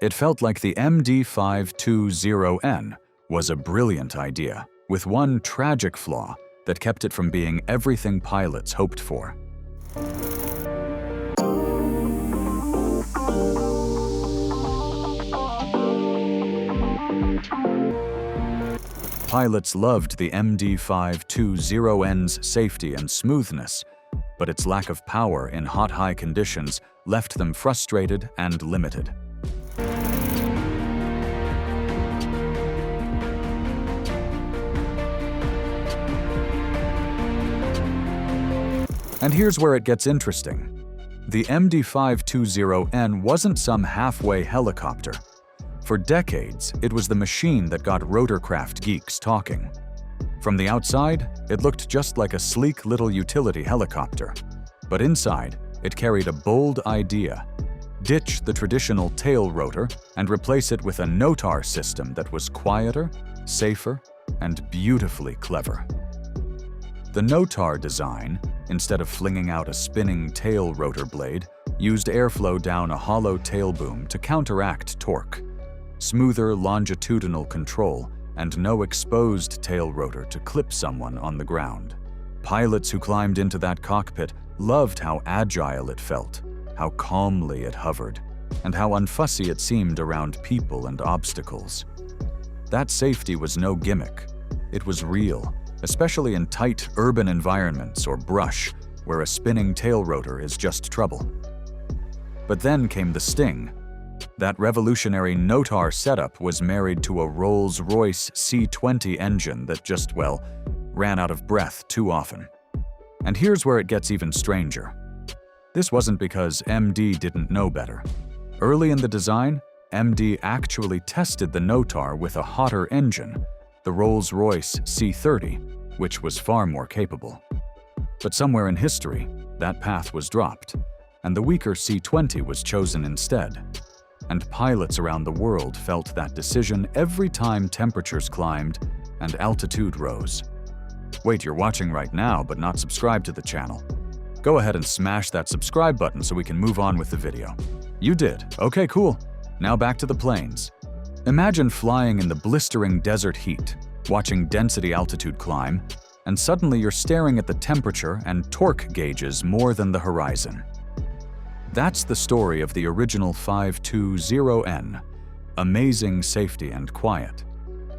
It felt like the MD-520N was a brilliant idea, with one tragic flaw that kept it from being everything pilots hoped for. Pilots loved the MD-520N's safety and smoothness, but its lack of power in hot, high conditions left them frustrated and limited. And here's where it gets interesting. The MD-520N wasn't some halfway helicopter. For decades, it was the machine that got rotorcraft geeks talking. From the outside, it looked just like a sleek little utility helicopter. But inside, it carried a bold idea: ditch the traditional tail rotor and replace it with a Notar system that was quieter, safer, and beautifully clever. The Notar design, instead of flinging out a spinning tail rotor blade, used airflow down a hollow tail boom to counteract torque. Smoother longitudinal control, and no exposed tail rotor to clip someone on the ground. Pilots who climbed into that cockpit loved how agile it felt, how calmly it hovered, and how unfussy it seemed around people and obstacles. That safety was no gimmick. It was real, especially in tight urban environments or brush, where a spinning tail rotor is just trouble. But then came the sting. That revolutionary Notar setup was married to a Rolls-Royce C20 engine that just, well, ran out of breath too often. And here's where it gets even stranger. This wasn't because MD didn't know better. Early in the design, MD actually tested the Notar with a hotter engine, the Rolls-Royce C30, which was far more capable. But somewhere in history, that path was dropped, and the weaker C20 was chosen instead. And pilots around the world felt that decision every time temperatures climbed and altitude rose. Wait, you're watching right now but not subscribed to the channel. Go ahead and smash that subscribe button so we can move on with the video. You did. Okay, cool. Now back to the planes. Imagine flying in the blistering desert heat, watching density altitude climb, and suddenly you're staring at the temperature and torque gauges more than the horizon. That's the story of the original 520N. Amazing safety and quiet,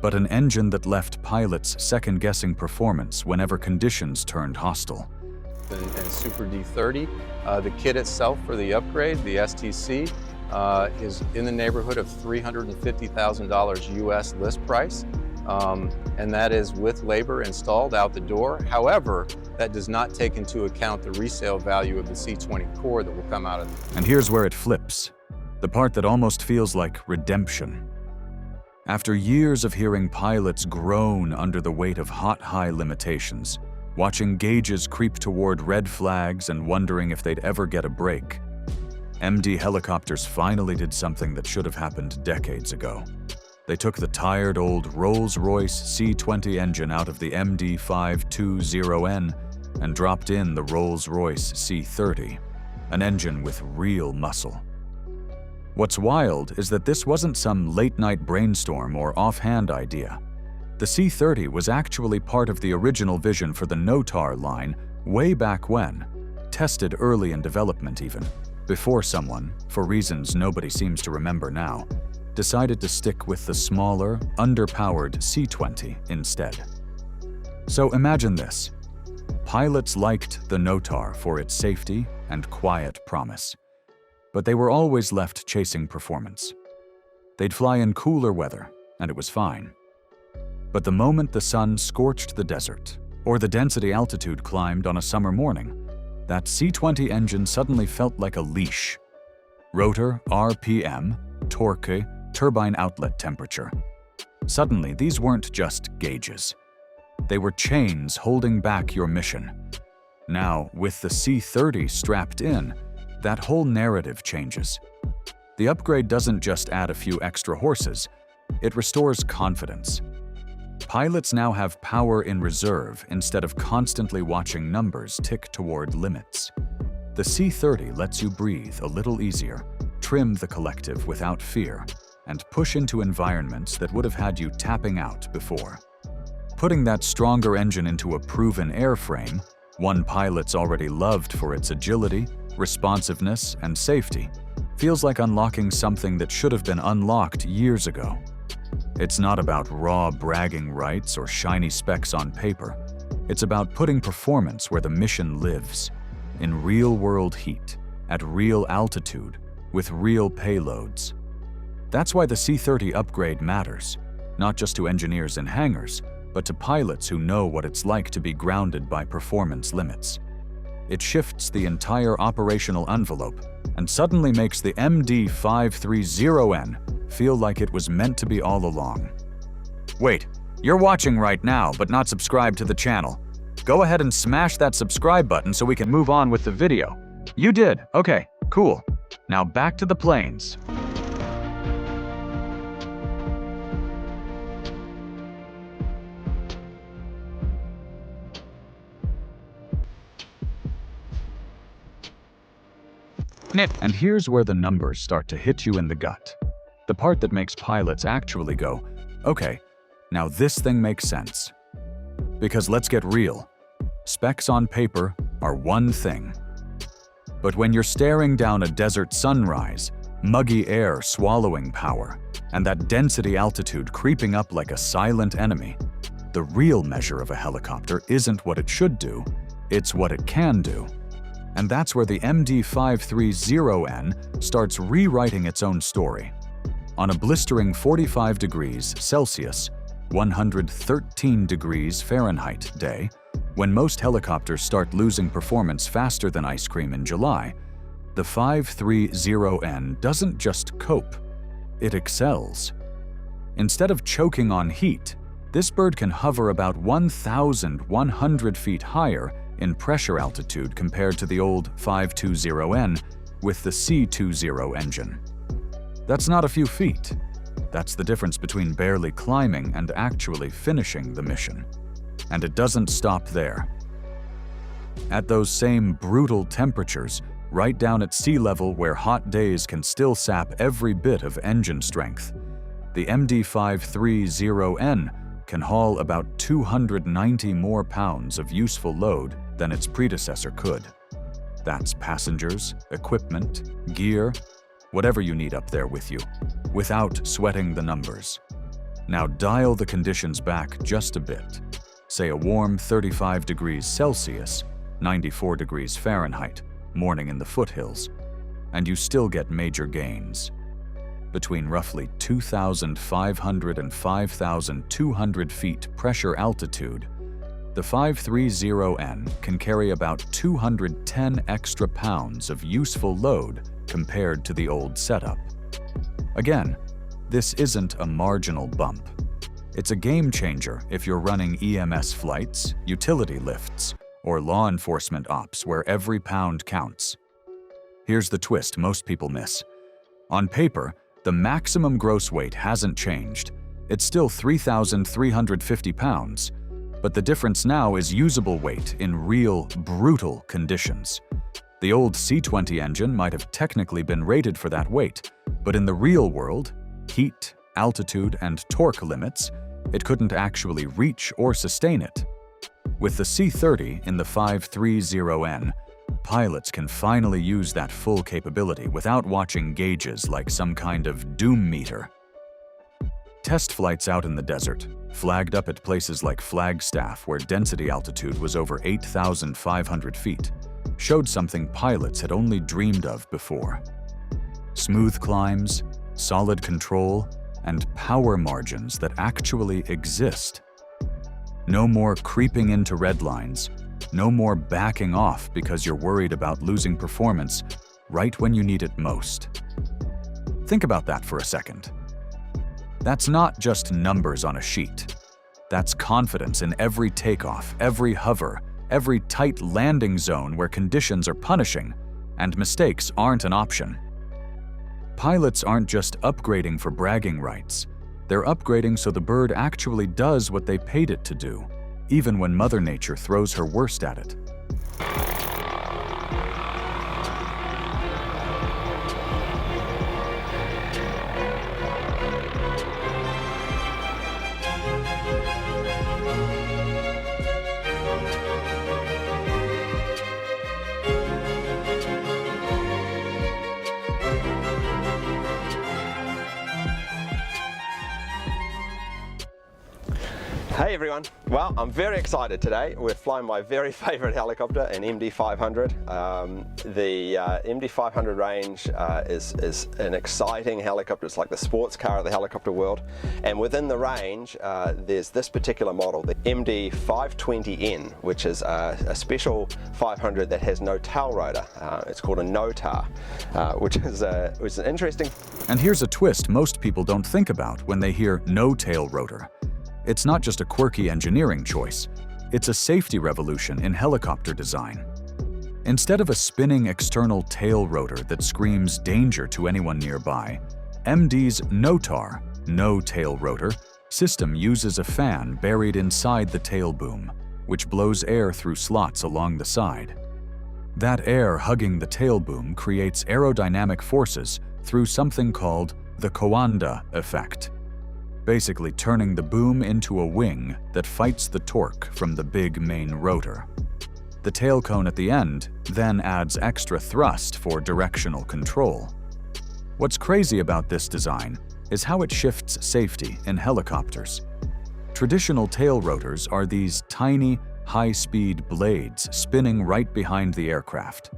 but an engine that left pilots second-guessing performance whenever conditions turned hostile. And Super D30, the kit itself for the upgrade, the STC, is in the neighborhood of $350,000 US list price. And that is with labor installed out the door. However, that does not take into account the resale value of the C20 core that will come out of it. And here's where it flips, the part that almost feels like redemption. After years of hearing pilots groan under the weight of hot, high limitations, watching gauges creep toward red flags and wondering if they'd ever get a break, MD helicopters finally did something that should have happened decades ago. They took the tired old Rolls-Royce C20 engine out of the MD-520N and dropped in the Rolls-Royce C30, an engine with real muscle. What's wild is that this wasn't some late-night brainstorm or offhand idea. The C30 was actually part of the original vision for the Notar line way back when, tested early in development even, before someone, for reasons nobody seems to remember now, decided to stick with the smaller, underpowered C20 instead. So imagine this. Pilots liked the Notar for its safety and quiet promise, but they were always left chasing performance. They'd fly in cooler weather, and it was fine. But the moment the sun scorched the desert, or the density altitude climbed on a summer morning, that C20 engine suddenly felt like a leash. Rotor, RPM, torque, turbine outlet temperature. Suddenly, these weren't just gauges. They were chains holding back your mission. Now, with the C30 strapped in, that whole narrative changes. The upgrade doesn't just add a few extra horses, it restores confidence. Pilots now have power in reserve instead of constantly watching numbers tick toward limits. The C30 lets you breathe a little easier, trim the collective without fear, and push into environments that would have had you tapping out before. Putting that stronger engine into a proven airframe, one pilot's already loved for its agility, responsiveness, and safety, feels like unlocking something that should have been unlocked years ago. It's not about raw bragging rights or shiny specs on paper. It's about putting performance where the mission lives, in real-world heat, at real altitude, with real payloads. That's why the C30 upgrade matters, not just to engineers in hangars, but to pilots who know what it's like to be grounded by performance limits. It shifts the entire operational envelope and suddenly makes the MD530N feel like it was meant to be all along. Wait, you're watching right now but not subscribed to the channel. Go ahead and smash that subscribe button so we can move on with the video. You did? Okay, cool. Now back to the planes. And here's where the numbers start to hit you in the gut. The part that makes pilots actually go, okay, now this thing makes sense. Because let's get real, specs on paper are one thing. But when you're staring down a desert sunrise, muggy air swallowing power, and that density altitude creeping up like a silent enemy, the real measure of a helicopter isn't what it should do, it's what it can do. And that's where the MD530N starts rewriting its own story. On a blistering 45 degrees Celsius, 113 degrees Fahrenheit day, when most helicopters start losing performance faster than ice cream in July, the 530N doesn't just cope, it excels. Instead of choking on heat, this bird can hover about 1,100 feet higher in pressure altitude compared to the old 520N with the C20 engine. That's not a few feet. That's the difference between barely climbing and actually finishing the mission. And it doesn't stop there. At those same brutal temperatures, right down at sea level where hot days can still sap every bit of engine strength, the MD530N can haul about 290 more pounds of useful load than its predecessor could. That's passengers, equipment, gear, whatever you need up there with you, without sweating the numbers. Now dial the conditions back just a bit. Say a warm 35 degrees Celsius, 94 degrees Fahrenheit, morning in the foothills, and you still get major gains. Between roughly 2,500 and 5,200 feet pressure altitude, the 530N can carry about 210 extra pounds of useful load compared to the old setup. Again, this isn't a marginal bump. It's a game changer if you're running EMS flights, utility lifts, or law enforcement ops where every pound counts. Here's the twist most people miss. On paper, the maximum gross weight hasn't changed. It's still 3,350 pounds, but the difference now is usable weight in real, brutal conditions. The old C20 engine might have technically been rated for that weight, but in the real world, heat, altitude, and torque limits, it couldn't actually reach or sustain it. With the C30 in the 530N, pilots can finally use that full capability without watching gauges like some kind of doom meter. Test flights out in the desert, flagged up at places like Flagstaff where density altitude was over 8,500 feet, showed something pilots had only dreamed of before. Smooth climbs, solid control, and power margins that actually exist. No more creeping into red lines, no more backing off because you're worried about losing performance right when you need it most. Think about that for a second. That's not just numbers on a sheet. That's confidence in every takeoff, every hover, every tight landing zone where conditions are punishing and mistakes aren't an option. Pilots aren't just upgrading for bragging rights. They're upgrading so the bird actually does what they paid it to do, even when Mother Nature throws her worst at it. Hey everyone, well I'm very excited today. We're flying my very favourite helicopter, an MD500. The MD500 range is an exciting helicopter. It's like the sports car of the helicopter world, and within the range there's this particular model, the MD520N, which is a special 500 that has no tail rotor. It's called a Notar, which is an interesting. And here's a twist most people don't think about when they hear no tail rotor. It's not just a quirky engineering choice, it's a safety revolution in helicopter design. Instead of a spinning external tail rotor that screams danger to anyone nearby, MD's Notar, no tail rotor, system uses a fan buried inside the tail boom, which blows air through slots along the side. That air hugging the tail boom creates aerodynamic forces through something called the Coanda effect, basically turning the boom into a wing that fights the torque from the big main rotor. The tail cone at the end then adds extra thrust for directional control. What's crazy about this design is how it shifts safety in helicopters. Traditional tail rotors are these tiny, high-speed blades spinning right behind the aircraft.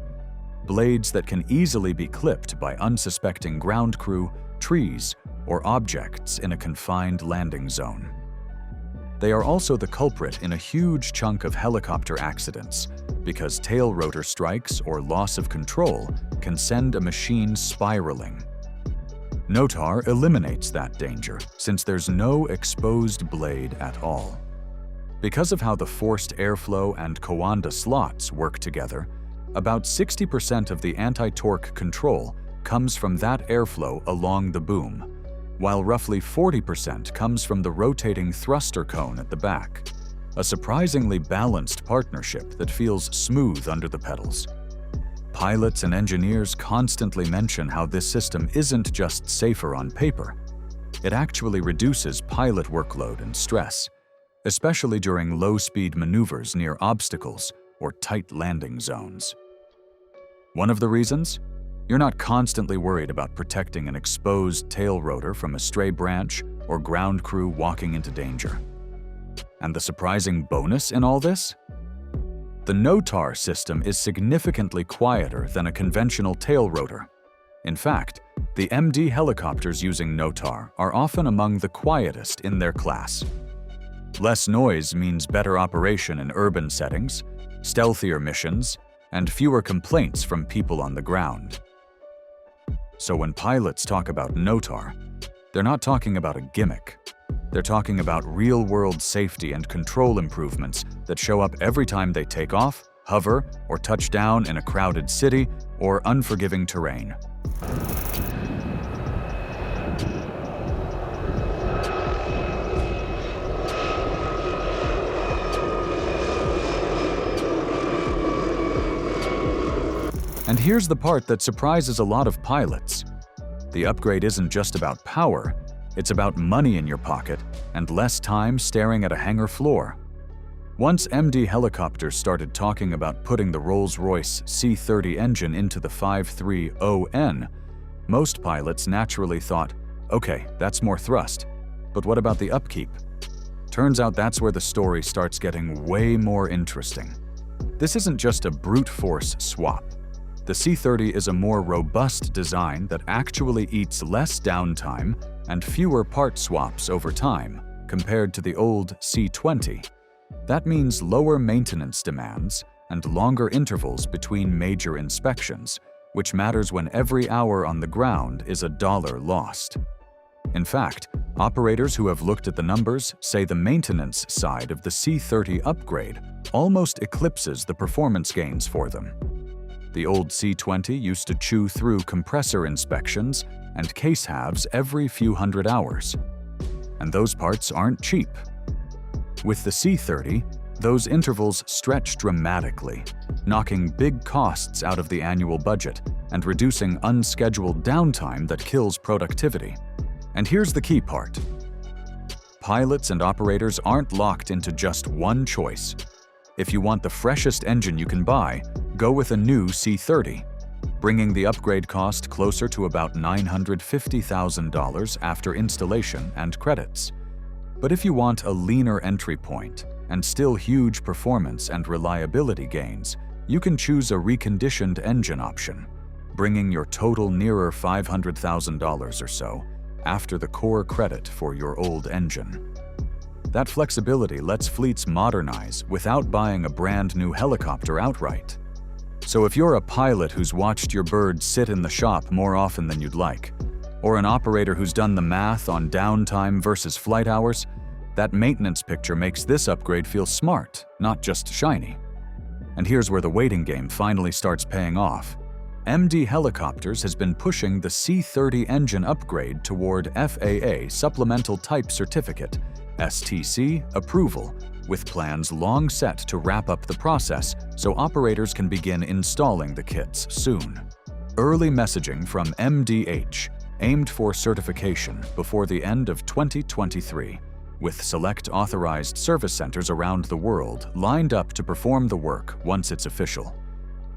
Blades that can easily be clipped by unsuspecting ground crew, trees, or objects in a confined landing zone. They are also the culprit in a huge chunk of helicopter accidents because tail rotor strikes or loss of control can send a machine spiraling. Notar eliminates that danger since there's no exposed blade at all. Because of how the forced airflow and Coanda slots work together, about 60% of the anti-torque control comes from that airflow along the boom, while roughly 40% comes from the rotating thruster cone at the back, a surprisingly balanced partnership that feels smooth under the pedals. Pilots and engineers constantly mention how this system isn't just safer on paper. It actually reduces pilot workload and stress, especially during low-speed maneuvers near obstacles or tight landing zones. One of the reasons? You're not constantly worried about protecting an exposed tail rotor from a stray branch or ground crew walking into danger. And the surprising bonus in all this? The Notar system is significantly quieter than a conventional tail rotor. In fact, the MD helicopters using Notar are often among the quietest in their class. Less noise means better operation in urban settings, stealthier missions, and fewer complaints from people on the ground. So when pilots talk about Notar, they're not talking about a gimmick. They're talking about real-world safety and control improvements that show up every time they take off, hover, or touch down in a crowded city or unforgiving terrain. And here's the part that surprises a lot of pilots. The upgrade isn't just about power, it's about money in your pocket and less time staring at a hangar floor. Once MD helicopters started talking about putting the Rolls-Royce C30 engine into the 530N, most pilots naturally thought, okay, that's more thrust, but what about the upkeep? Turns out that's where the story starts getting way more interesting. This isn't just a brute force swap. The C30 is a more robust design that actually eats less downtime and fewer part swaps over time compared to the old C20. That means lower maintenance demands and longer intervals between major inspections, which matters when every hour on the ground is $1 lost. In fact, operators who have looked at the numbers say the maintenance side of the C30 upgrade almost eclipses the performance gains for them. The old C20 used to chew through compressor inspections and case halves every few hundred hours. And those parts aren't cheap. With the C30, those intervals stretch dramatically, knocking big costs out of the annual budget and reducing unscheduled downtime that kills productivity. And here's the key part. Pilots and operators aren't locked into just one choice. If you want the freshest engine you can buy, go with a new C30, bringing the upgrade cost closer to about $950,000 after installation and credits. But if you want a leaner entry point and still huge performance and reliability gains, you can choose a reconditioned engine option, bringing your total nearer $500,000 or so after the core credit for your old engine. That flexibility lets fleets modernize without buying a brand new helicopter outright. So if you're a pilot who's watched your bird sit in the shop more often than you'd like, or an operator who's done the math on downtime versus flight hours, that maintenance picture makes this upgrade feel smart, not just shiny. And here's where the waiting game finally starts paying off. MD Helicopters has been pushing the C30 engine upgrade toward FAA Supplemental Type Certificate (STC) approval, with plans long set to wrap up the process so operators can begin installing the kits soon. Early messaging from MDH aimed for certification before the end of 2023, with select authorized service centers around the world lined up to perform the work once it's official.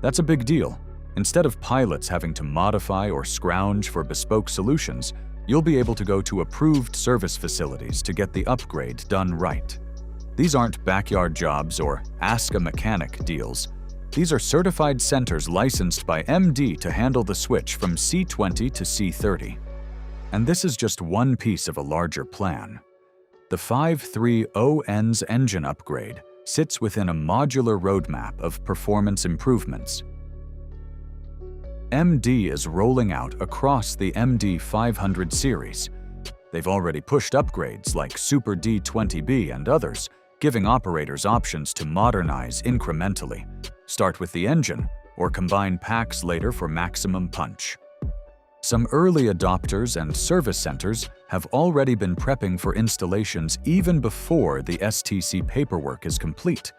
That's a big deal. Instead of pilots having to modify or scrounge for bespoke solutions, you'll be able to go to approved service facilities to get the upgrade done right. These aren't backyard jobs or ask a mechanic deals. These are certified centers licensed by MD to handle the switch from C20 to C30. And this is just one piece of a larger plan. The 530N's engine upgrade sits within a modular roadmap of performance improvements. MD is rolling out across the MD 500 series. They've already pushed upgrades like Super D20B and others, giving operators options to modernize incrementally, start with the engine, or combine packs later for maximum punch. Some early adopters and service centers have already been prepping for installations even before the STC paperwork is complete,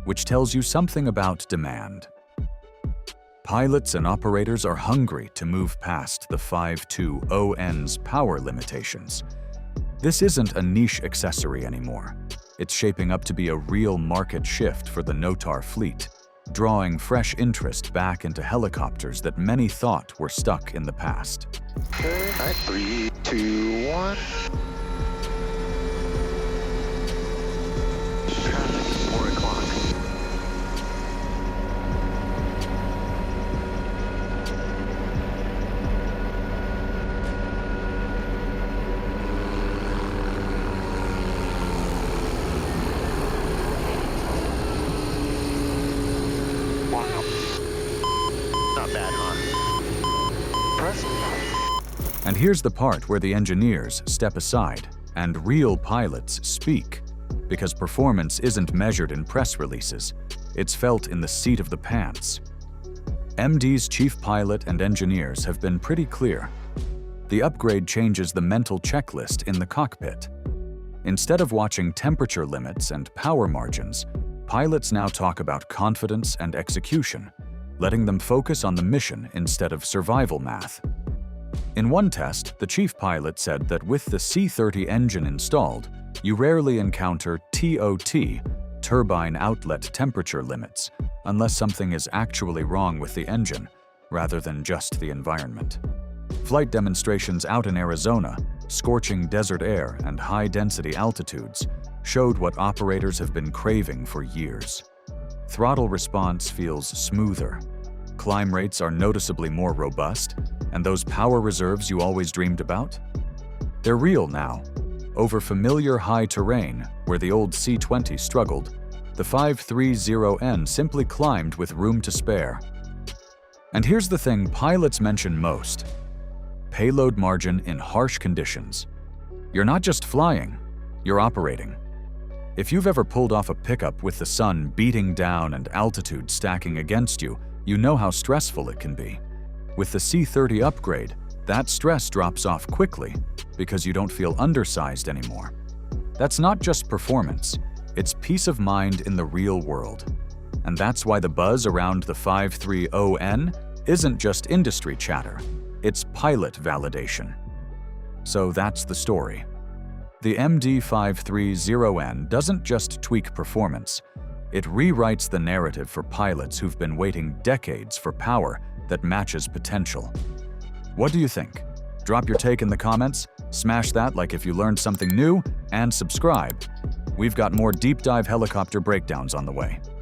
which tells you something about demand. Pilots and operators are hungry to move past the 520N's power limitations. This isn't a niche accessory anymore. It's shaping up to be a real market shift for the Notar fleet, drawing fresh interest back into helicopters that many thought were stuck in the past. Okay, 3, 2, 1. Traffic, 4 o'clock. Not bad, huh? Press. And here's the part where the engineers step aside and real pilots speak, because performance isn't measured in press releases, it's felt in the seat of the pants. MD's chief pilot and engineers have been pretty clear. The upgrade changes the mental checklist in the cockpit. Instead of watching temperature limits and power margins, pilots now talk about confidence and execution, letting them focus on the mission instead of survival math. In one test, the chief pilot said that with the C30 engine installed, you rarely encounter TOT, turbine outlet temperature limits, unless something is actually wrong with the engine, rather than just the environment. Flight demonstrations out in Arizona, scorching desert air and high-density altitudes, showed what operators have been craving for years. Throttle response feels smoother. Climb rates are noticeably more robust, and those power reserves you always dreamed about? They're real now. Over familiar high terrain, where the old C20 struggled, the 530N simply climbed with room to spare. And here's the thing pilots mention most: payload margin in harsh conditions. You're not just flying, you're operating. If you've ever pulled off a pickup with the sun beating down and altitude stacking against you, you know how stressful it can be. With the C30 upgrade, that stress drops off quickly because you don't feel undersized anymore. That's not just performance, it's peace of mind in the real world. And that's why the buzz around the 530N isn't just industry chatter, it's pilot validation. So that's the story. The MD530N doesn't just tweak performance, it rewrites the narrative for pilots who've been waiting decades for power that matches potential. What do you think? Drop your take in the comments, Smash that like if you learned something new, and subscribe. We've got more deep dive helicopter breakdowns on the way.